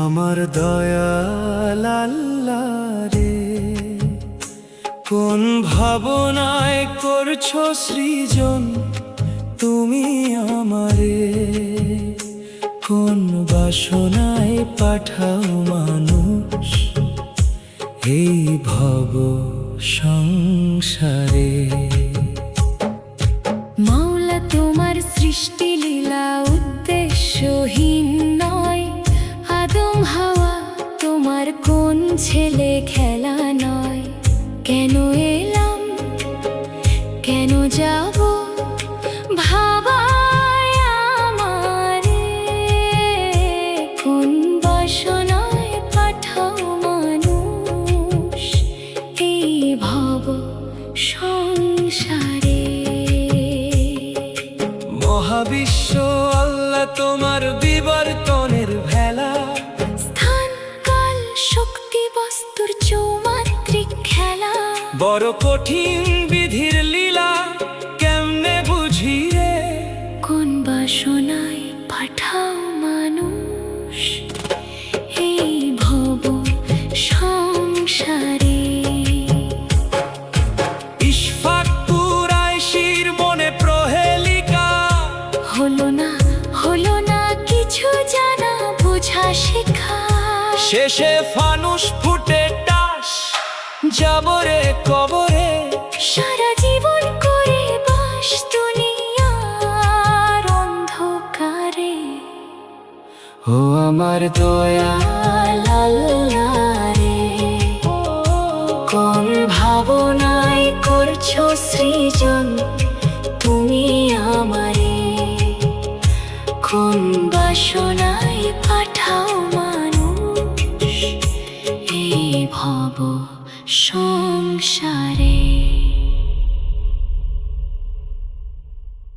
আমার দয়াল আল্লাহ রে, কোন ভাবনায় করছো সৃজন তুমি আমারে, কোন বাসনায় পাঠাও মানুষ এই ভব সংসারে। মাওলা তোমার সৃষ্টি লীলা উদ্দেশ্যহীন নয়, আদম হাওয়া তোমার কোন ছেলে খেলা নয়। কেন এলাম কেন যাব ভাবায় আমারে, কোন বাসনায় পাঠাও মানুষ এই ভব সংসারে। মহাবিশ্ব আল্লাহ তোমার বিবর্তনের ভেলা, স্থান কাল শক্তি বস্তুর চৌমাত্রিক খেলা। বড় কঠিন বিধির লীলা কেমনে বুঝি রে, কোন বাসনায় পাঠাও মানুষ এই ভব সংসারে। ইশফাক কুরাইশির মনে প্রহেলিকা, হলো না কিছু জানা বোঝা শেখা। শেষে ফানুস ফুটে টাস যাবরে কবরে, সারা জীবন করে বাস দুনিয়ার অন্ধকারে। ও আমার দয়াল আল্লাহ রে, কোন ভাবনায় করছো সৃজন তুমি আমারে, কোন বাসনায় পাঠাও মানুষ এই ভব